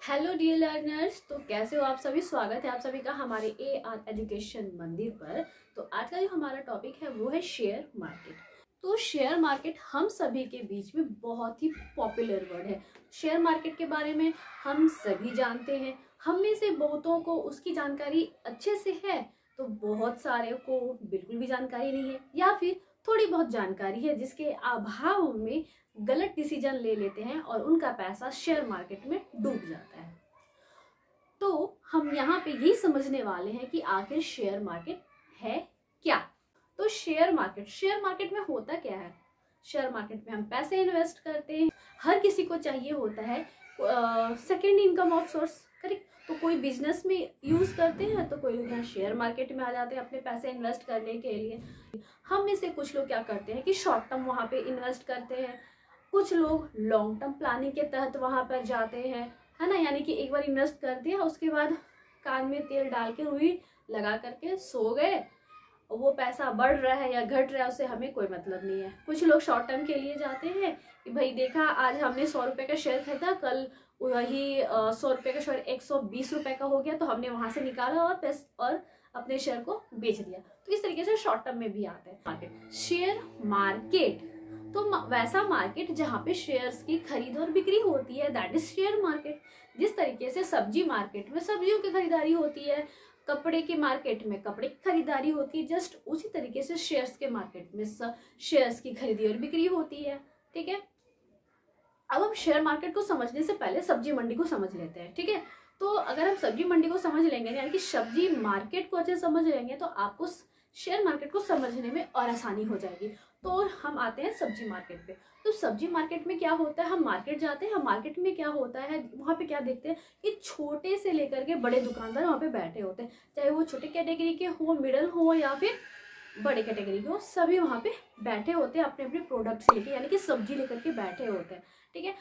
Hello dear learners, तो कैसे हो आप सभी। स्वागत है आप सभी का हमारे AR एजुकेशन मंदिर पर। तो आज का जो हमारा टॉपिक है वो है शेयर मार्केट। तो शेयर मार्केट हम सभी के बीच में बहुत ही पॉपुलर वर्ड है। शेयर मार्केट के बारे में हम सभी जानते हैं। हम में से बहुतों को उसकी जानकारी अच्छे से है, तो बहुत सारे को बिल्कुल भी जानकारी नहीं है, या फिर थोड़ी बहुत जानकारी है जिसके अभाव में गलत डिसीजन ले लेते हैं और उनका पैसा शेयर मार्केट में डूब जाता है। तो हम यहाँ पे यही समझने वाले हैं कि आखिर शेयर मार्केट है क्या। तो शेयर मार्केट में होता क्या है। शेयर मार्केट में हम पैसे इन्वेस्ट करते हैं। हर किसी को चाहिए होता है second income of source, correct. तो कोई बिजनेस में यूज करते हैं, तो कोई लोग यहाँ शेयर मार्केट में आ जाते हैं अपने पैसे इन्वेस्ट करने के लिए। हम में से कुछ लोग क्या करते हैं कि शॉर्ट टर्म वहाँ पे इन्वेस्ट करते हैं, कुछ लोग लॉन्ग टर्म प्लानिंग के तहत वहाँ पर जाते हैं, है ना। यानी कि एक बार इन्वेस्ट कर दिया, उसके बाद कान में तेल डाल के रुई लगा करके सो गए। वो पैसा बढ़ रहा है या घट रहा है उससे हमें कोई मतलब नहीं है। कुछ लोग शॉर्ट टर्म के लिए जाते हैं कि भाई देखा, आज हमने 100 रुपये का शेयर खरीदा, कल वही 100 रुपये का शेयर 120 रुपये का हो गया, तो हमने वहां से निकाला और अपने शेयर को बेच दिया। तो इस तरीके से शॉर्ट टर्म में भी आते हैं मार्केट। शेयर मार्केट तो वैसा मार्केट जहाँ पे शेयर्स की खरीद और बिक्री होती है, दैट इज शेयर मार्केट। जिस तरीके से सब्जी मार्केट में सब्जियों की खरीदारी होती है, कपड़े के मार्केट में कपड़े की खरीदारी होती है, जस्ट उसी तरीके से शेयर्स के मार्केट में शेयर्स की खरीदी और बिक्री होती है। ठीक है, अब हम शेयर मार्केट को समझने से पहले सब्जी मंडी को समझ लेते हैं। ठीक है, तो अगर हम सब्जी मंडी को समझ लेंगे, यानी कि सब्जी मार्केट को अच्छे से समझ लेंगे, तो आपको शेयर मार्केट को समझने में और आसानी हो जाएगी। तो हम आते हैं सब्जी मार्केट पे। तो सब्जी मार्केट में क्या होता है, हम मार्केट जाते हैं। हम मार्केट में क्या होता है, वहाँ पे क्या देखते हैं कि छोटे से लेकर के बड़े दुकानदार वहाँ पे बैठे होते हैं, चाहे वो छोटे कैटेगरी के हो, मिडल हो या फिर बड़े कैटेगरी के हो, सभी वहाँ पे बैठे होते हैं अपने अपने प्रोडक्ट्स लेके, यानी कि सब्जी लेकर के बैठे होते हैं। ठीक है,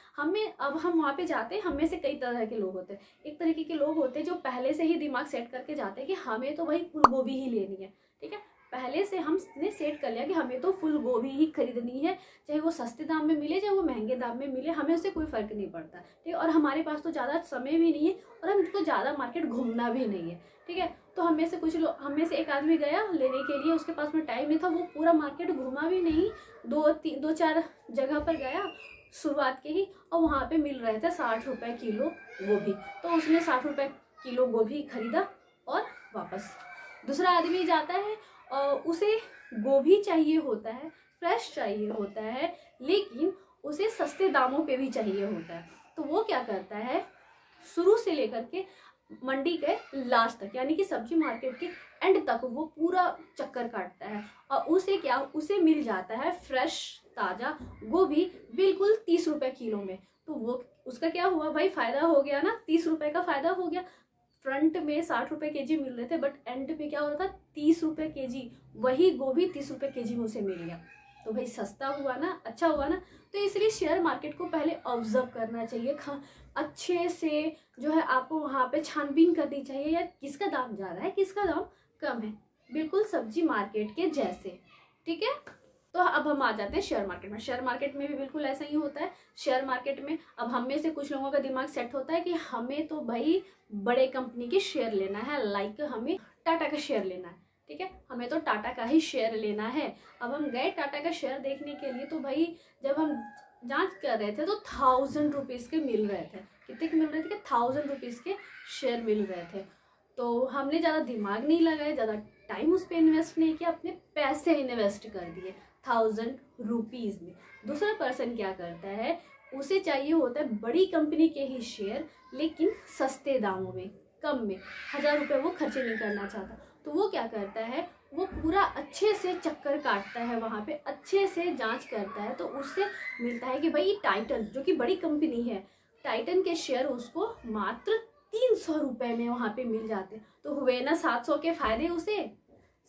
अब हम वहाँ पे जाते हैं। हमें से कई तरह के लोग होते हैं। एक तरीके के लोग होते हैं जो पहले से ही दिमाग सेट करके जाते हैं कि हमें तो भाई फूल गोभी ही लेनी है। ठीक है, पहले से हमने सेट कर लिया कि हमें तो फुल गोभी ही खरीदनी है, चाहे वो सस्ते दाम में मिले चाहे वो महंगे दाम में मिले, हमें उससे कोई फर्क नहीं पड़ता। ठीक है, और हमारे पास तो ज़्यादा समय भी नहीं है और हमको ज़्यादा मार्केट घूमना भी नहीं है। ठीक है, तो हमें से कुछ लोग, हमें से एक आदमी गया लेने के लिए, उसके पास में टाइम नहीं था, वो पूरा मार्केट घूमा भी नहीं, दो चार जगह पर गया शुरुआत के ही, और वहाँ पे मिल रहे थे 60 रुपये किलो गोभी। तो उसने 60 रुपये किलो गोभी खरीदा और वापस। दूसरा आदमी जाता है और उसे गोभी चाहिए होता है, फ्रेश चाहिए होता है, लेकिन उसे सस्ते दामों पे भी चाहिए होता है। तो वो क्या करता है, शुरू से लेकर के मंडी के लास्ट तक, यानी कि सब्जी मार्केट के एंड तक वो पूरा चक्कर काटता है, और उसे मिल जाता है फ्रेश ताज़ा गोभी बिल्कुल 30 रुपये किलो में। तो वो उसका क्या हुआ भाई, फायदा हो गया ना, 30 रुपये का फायदा हो गया। फ्रंट में 60 रुपये केजी मिल रहे थे, बट एंड पे क्या हो रहा था, 30 रुपये केजी, वही गोभी 30 रुपये केजी में उसे मिल गया। तो भाई सस्ता हुआ ना, अच्छा हुआ ना। तो इसलिए शेयर मार्केट को पहले ऑब्जर्व करना चाहिए, अच्छे से जो है आपको वहाँ पे छानबीन करनी चाहिए, यार किसका दाम ज़्यादा है किसका दाम कम है, बिल्कुल सब्जी मार्केट के जैसे। ठीक है, तो अब हम आ जाते हैं शेयर मार्केट में। शेयर मार्केट में भी बिल्कुल ऐसा ही होता है। शेयर मार्केट में अब हम में से कुछ लोगों का दिमाग सेट होता है कि हमें तो भाई बड़े कंपनी के शेयर लेना है, लाइक हमें टाटा का शेयर लेना है। ठीक है, हमें तो टाटा का ही शेयर लेना है। अब हम गए टाटा का शेयर देखने के लिए, तो भाई जब हम जांच कर रहे थे तो 1000 रुपीज़ के मिल रहे थे। कितने के मिल रहे थे कि 1000 रुपीज़ के शेयर मिल रहे थे। तो हमने ज़्यादा दिमाग नहीं लगाया, ज़्यादा टाइम उस पर इन्वेस्ट नहीं किया, अपने पैसे इन्वेस्ट कर दिए 1000 रुपीज़ में। दूसरा पर्सन क्या करता है, उसे चाहिए होता है बड़ी कंपनी के ही शेयर, लेकिन सस्ते दामों में, कम में, 1000 रुपये वो खर्चे नहीं करना चाहता। तो वो क्या करता है, वो पूरा अच्छे से चक्कर काटता है, वहाँ पे अच्छे से जांच करता है। तो उससे मिलता है कि भाई टाइटन जो कि बड़ी कंपनी है, टाइटन के शेयर उसको मात्र 300 रुपये में वहाँ पे मिल जाते। तो हुए ना 700 के फायदे, उसे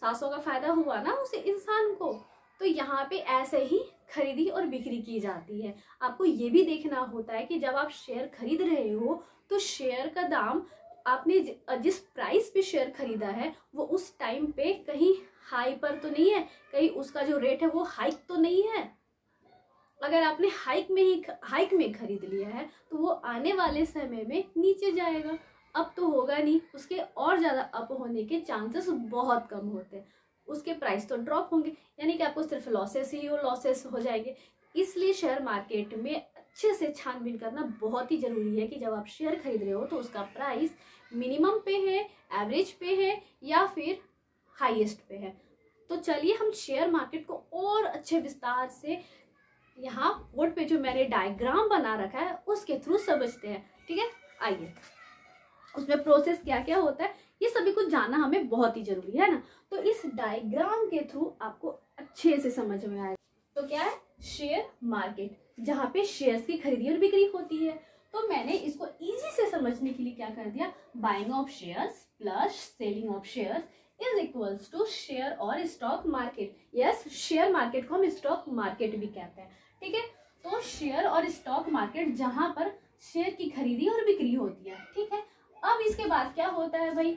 700 का फायदा हुआ ना उसे इंसान को। तो यहाँ पे ऐसे ही खरीदी और बिक्री की जाती है। आपको ये भी देखना होता है कि जब आप शेयर खरीद रहे हो तो शेयर का दाम, आपने जिस प्राइस पे शेयर खरीदा है वो उस टाइम पे कहीं हाई पर तो नहीं है, कहीं उसका जो रेट है वो हाइक तो नहीं है। अगर आपने हाइक में खरीद लिया है तो वो आने वाले समय में नीचे जाएगा, अब तो होगा नहीं, उसके और ज़्यादा अप होने के चांसेस बहुत कम होते हैं, उसके प्राइस तो ड्रॉप होंगे, यानी कि आपको सिर्फ लॉसेस हो जाएंगे। इसलिए शेयर मार्केट में अच्छे से छानबीन करना बहुत ही ज़रूरी है कि जब आप शेयर खरीद रहे हो तो उसका प्राइस मिनिमम पे है, एवरेज पे है या फिर हाईएस्ट पे है। तो चलिए हम शेयर मार्केट को और अच्छे विस्तार से यहाँ बोर्ड पे जो मैंने डायग्राम बना रखा है उसके थ्रू समझते हैं, ठीक है। आइए, उसमें प्रोसेस क्या क्या होता है ये सभी कुछ जानना हमें बहुत ही जरूरी है ना। तो इस डायग्राम के थ्रू आपको अच्छे से समझ में आएगा। तो क्या है शेयर मार्केट, जहाँ पे शेयर्स की खरीदी और बिक्री होती है। तो मैंने इसको इजी से समझने के लिए क्या कर दिया, buying of shares plus selling of shares is equals to share और stock market. Yes, share market को हम स्टॉक मार्केट भी कहते हैं, ठीक है। तो शेयर और स्टॉक मार्केट जहां पर शेयर की खरीदी और बिक्री होती है, ठीक है। अब इसके बाद क्या होता है भाई,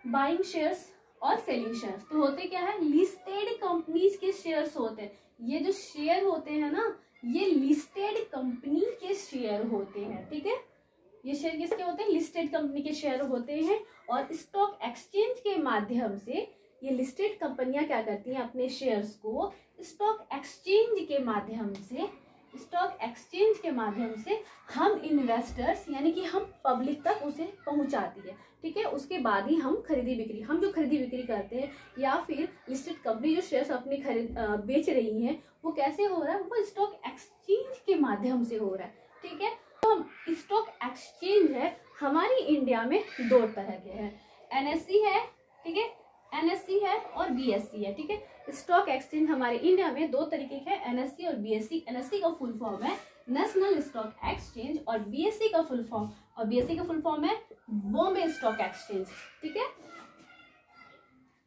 बाइंग शेयर्स और सेलिंग शेयर्स। तो होते क्या है, लिस्टेड कंपनीज के शेयर्स होते हैं। ये जो शेयर होते हैं ना, ये लिस्टेड कंपनी के शेयर होते हैं, ठीक है। ये शेयर किसके होते हैं, लिस्टेड कंपनी के शेयर होते हैं। और स्टॉक एक्सचेंज के माध्यम से ये लिस्टेड कंपनियां क्या करती हैं, अपने शेयर्स को स्टॉक एक्सचेंज के माध्यम से हम इन्वेस्टर्स यानी कि हम पब्लिक तक उसे पहुंचाती है, ठीक है। उसके बाद ही हम जो खरीदी बिक्री करते हैं या फिर लिस्टेड कंपनी जो शेयर्स अपनी बेच रही हैं वो कैसे हो रहा है, वो स्टॉक एक्सचेंज के माध्यम से हो रहा है, ठीक है। तो स्टॉक एक्सचेंज है हमारी इंडिया में दो तरह के हैं, एनएससी है, ठीक है, एनएससी है और बीएससी है, ठीक है। स्टॉक एक्सचेंज हमारे इंडिया में दो तरीके के, एनएससी और बीएससी। एनएससी का फुल फॉर्म है नेशनल स्टॉक एक्सचेंज और बीएससी का फुल फॉर्म है बॉम्बे स्टॉक एक्सचेंज, ठीक है।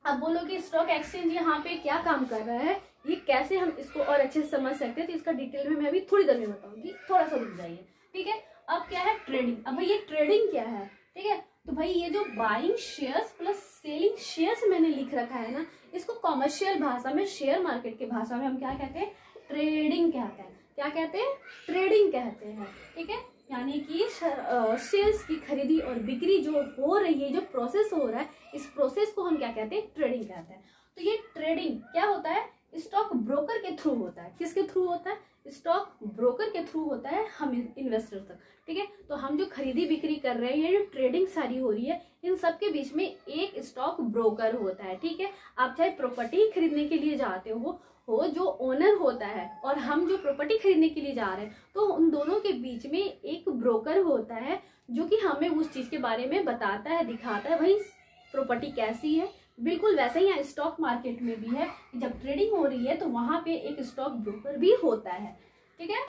अब बोलो कि स्टॉक एक्सचेंज यहाँ पे क्या काम कर रहा है, ये कैसे हम इसको और अच्छे से समझ सकते हैं, तो इसका डिटेल में मैं अभी थोड़ी देर में बताऊंगी, थोड़ा सा रुक जाइए, ठीक है। अब क्या है ट्रेडिंग। अब भाई ये ट्रेडिंग क्या है, ठीक है। तो भाई ये जो buying shares plus selling shares मैंने लिख रखा है ना, इसको कॉमर्शियल भाषा में, शेयर मार्केट की भाषा में हम क्या कहते हैं, ट्रेडिंग कहते हैं। क्या कहते हैं, ट्रेडिंग कहते हैं, ठीक है। यानी कि शेयर्स की खरीदी और बिक्री जो हो रही है, जो प्रोसेस हो रहा है, इस प्रोसेस को हम क्या कहते हैं, ट्रेडिंग कहते हैं। तो ये ट्रेडिंग क्या होता है, स्टॉक ब्रोकर के थ्रू होता है। किसके थ्रू होता है, स्टॉक ब्रोकर के थ्रू होता है हम इन्वेस्टर तक, ठीक है। तो हम जो खरीदी बिक्री कर रहे हैं, ये जो ट्रेडिंग सारी हो रही है, इन सब के बीच में एक स्टॉक ब्रोकर होता है, ठीक है। आप चाहे प्रॉपर्टी खरीदने के लिए जाते हो जो ओनर होता है और हम जो प्रॉपर्टी खरीदने के लिए जा रहे हैं, तो उन दोनों के बीच में एक ब्रोकर होता है जो कि हमें उस चीज के बारे में बताता है, दिखाता है, भाई प्रॉपर्टी कैसी है। बिल्कुल वैसे ही यहाँ स्टॉक मार्केट में भी है, जब ट्रेडिंग हो रही है तो वहां पे एक स्टॉक ब्रोकर भी होता है, ठीक है।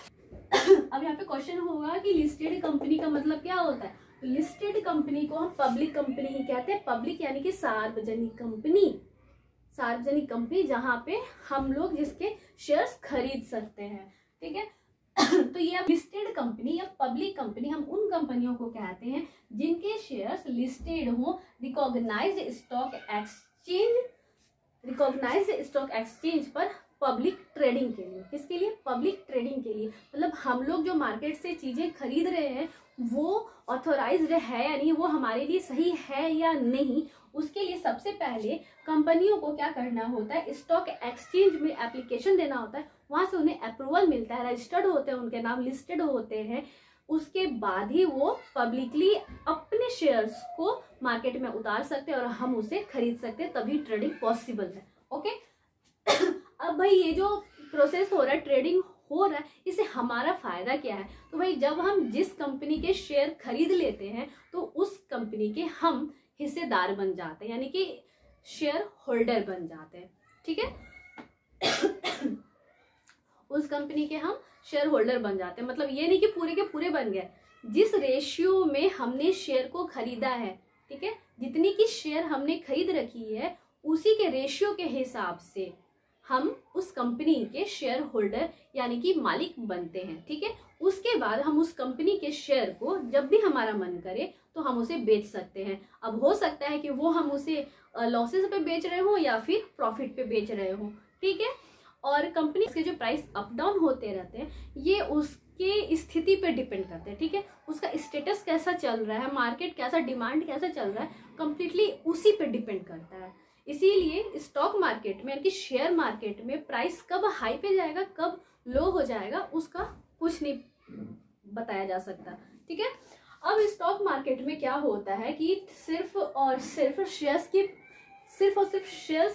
अब यहाँ पे क्वेश्चन होगा कि लिस्टेड कंपनी का मतलब क्या होता है। तो लिस्टेड कंपनी को हम पब्लिक कंपनी ही कहते हैं। पब्लिक यानी कि सार्वजनिक कंपनी जहां पे हम लोग जिसके शेयर्स खरीद सकते हैं, ठीक है। तो ये लिस्टेड कंपनी या पब्लिक कंपनी हम उन कंपनियों को कहते हैं जिनके शेयर्स लिस्टेड हो रिकॉग्नाइज्ड स्टॉक एक्सचेंज पर पब्लिक ट्रेडिंग के लिए। किसके लिए, पब्लिक ट्रेडिंग के लिए। मतलब हम लोग जो मार्केट से चीजें खरीद रहे हैं वो ऑथोराइज्ड है या नहीं, वो हमारे लिए सही है या नहीं, उसके लिए सबसे पहले कंपनियों को क्या करना होता है, स्टॉक एक्सचेंज में एप्लीकेशन देना होता है, वहां से उन्हें अप्रूवल मिलता है, रजिस्टर्ड होते हैं, उनके नाम लिस्टेड होते हैं। उसके बाद ही वो पब्लिकली अपने शेयर्स को मार्केट में उतार सकते हैं और हम उसे खरीद सकते हैं, तभी ट्रेडिंग पॉसिबल है, ओके। अब भाई ये जो प्रोसेस हो रहा है, ट्रेडिंग हो रहा है, इससे हमारा फायदा क्या है। तो भाई जब हम जिस कंपनी के शेयर खरीद लेते हैं तो उस कंपनी के हम हिस्सेदार बन जाते हैं, यानी कि शेयर होल्डर बन जाते हैं, ठीक है। उस कंपनी के हम शेयर होल्डर बन जाते हैं। मतलब ये नहीं कि पूरे के पूरे बन गए, जिस रेशियो में हमने शेयर को खरीदा है, ठीक है, जितनी की शेयर हमने खरीद रखी है उसी के रेशियो के हिसाब से हम उस कंपनी के शेयर होल्डर यानी कि मालिक बनते हैं, ठीक है। उसके बाद हम उस कंपनी के शेयर को जब भी हमारा मन करे तो हम उसे बेच सकते हैं। अब हो सकता है कि वो हम उसे लॉसेस पे बेच रहे हो या फिर प्रॉफिट पे बेच रहे हो, ठीक है। और कंपनी के जो प्राइस अप डाउन होते रहते हैं ये उसके स्थिति पे डिपेंड करते हैं, ठीक है। उसका स्टेटस कैसा चल रहा है, मार्केट कैसा, डिमांड कैसा चल रहा है, कंप्लीटली उसी पे डिपेंड करता है। इसीलिए स्टॉक मार्केट में यानी कि शेयर मार्केट में प्राइस कब हाई पे जाएगा कब लो हो जाएगा उसका कुछ नहीं बताया जा सकता, ठीक है। अब स्टॉक मार्केट में क्या होता है कि सिर्फ और सिर्फ शेयर्स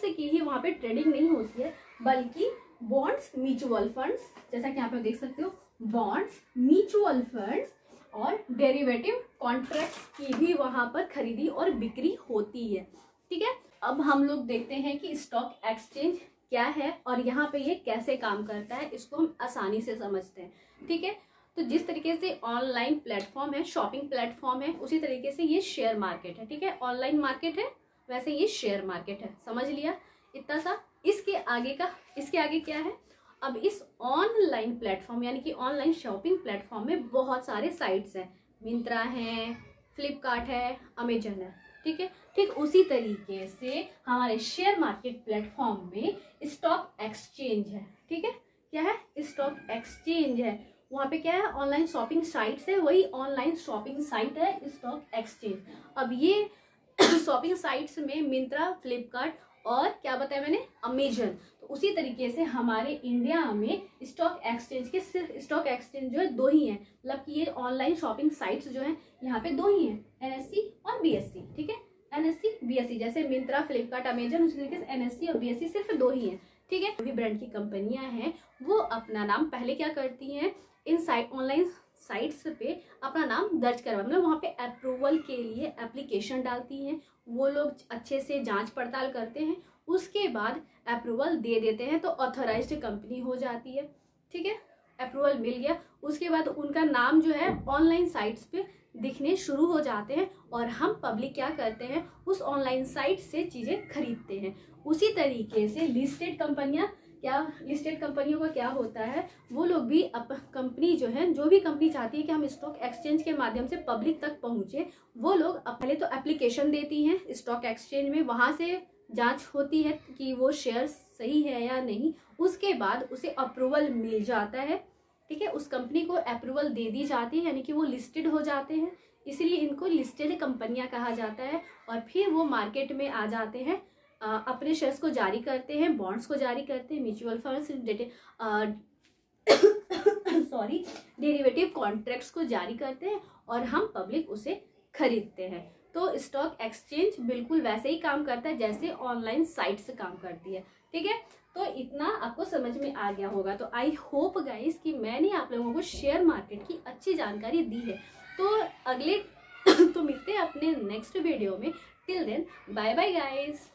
की ही वहां पे ट्रेडिंग नहीं होती है, बल्कि बॉन्ड्स, म्यूचुअल फंड्स, जैसा कि यहाँ पे देख सकते हो, बॉन्ड्स, म्यूचुअल फंड्स और डेरिवेटिव कॉन्ट्रैक्ट्स की भी वहां पर खरीदी और बिक्री होती है, ठीक है। अब हम लोग देखते हैं कि स्टॉक एक्सचेंज क्या है और यहाँ पे ये कैसे काम करता है, इसको हम आसानी से समझते हैं, ठीक है। तो जिस तरीके से ऑनलाइन प्लेटफॉर्म है, शॉपिंग प्लेटफॉर्म है, उसी तरीके से ये शेयर मार्केट है, ठीक है। ऑनलाइन मार्केट है वैसे ये शेयर मार्केट है, समझ लिया इतना सा। इसके आगे क्या है, अब इस ऑनलाइन प्लेटफॉर्म यानी कि ऑनलाइन शॉपिंग प्लेटफॉर्म में बहुत सारे साइट्स हैं, मिंत्रा है, फ्लिपकार्ट है, अमेजन है, ठीक है। ठीक उसी तरीके से हमारे शेयर मार्केट प्लेटफॉर्म में स्टॉक एक्सचेंज है, ठीक है। क्या है, स्टॉक एक्सचेंज है, वहाँ पे क्या है, ऑनलाइन शॉपिंग साइट्स है, वही ऑनलाइन शॉपिंग साइट है स्टॉक एक्सचेंज। अब ये शॉपिंग साइट्स में मिंत्रा, फ्लिपकार्ट और क्या बताया मैंने, अमेजन। तो उसी तरीके से हमारे इंडिया में स्टॉक एक्सचेंज के सिर्फ स्टॉक एक्सचेंज जो है 2 ही हैं, मतलब कि ये ऑनलाइन शॉपिंग साइट्स जो हैं यहाँ पे 2 ही हैं, NSE और BSE, ठीक है। NSE, BSE, जैसे मिंत्रा, फ्लिपकार्ट, अमेजन, उसी तरीके से NSE और BSE सिर्फ 2 ही हैं, ठीक है। भी ब्रांड की कंपनियां हैं वो अपना नाम पहले क्या करती हैं, इन ऑनलाइन साइट्स पे अपना नाम दर्ज करवा, मतलब वहाँ पे अप्रूवल के लिए एप्लीकेशन डालती हैं, वो लोग अच्छे से जांच पड़ताल करते हैं, उसके बाद अप्रूवल दे देते हैं तो ऑथराइज्ड कंपनी हो जाती है, ठीक है। अप्रूवल मिल गया, उसके बाद उनका नाम जो है ऑनलाइन साइट्स पे दिखने शुरू हो जाते हैं और हम पब्लिक क्या करते हैं, उस ऑनलाइन साइट से चीज़ें खरीदते हैं। उसी तरीके से लिस्टेड कंपनियों का क्या होता है, वो लोग भी कंपनी जो है, जो भी कंपनी चाहती है कि हम स्टॉक एक्सचेंज के माध्यम से पब्लिक तक पहुंचे, वो लोग पहले तो एप्लीकेशन देती हैं स्टॉक एक्सचेंज में, वहां से जांच होती है कि वो शेयर सही है या नहीं, उसके बाद उसे अप्रूवल मिल जाता है, ठीक है। उस कंपनी को अप्रूवल दे दी जाती है, यानी कि वो लिस्टेड हो जाते हैं, इसलिए इनको लिस्टेड कंपनियां कहा जाता है। और फिर वो मार्केट में आ जाते हैं, अपने शेयर्स को जारी करते हैं, बॉन्ड्स को जारी करते हैं, म्यूचुअल फंड्स, डेरिवेटिव कॉन्ट्रैक्ट्स को जारी करते हैं और हम पब्लिक उसे खरीदते हैं। तो स्टॉक एक्सचेंज बिल्कुल वैसे ही काम करता है जैसे ऑनलाइन साइट्स काम करती है, ठीक है। तो इतना आपको समझ में आ गया होगा। तो आई होप गाइस कि मैंने आप लोगों को शेयर मार्केट की अच्छी जानकारी दी है। तो अगले तो मिलते हैं अपने नेक्स्ट वीडियो में। Till then bye bye guys.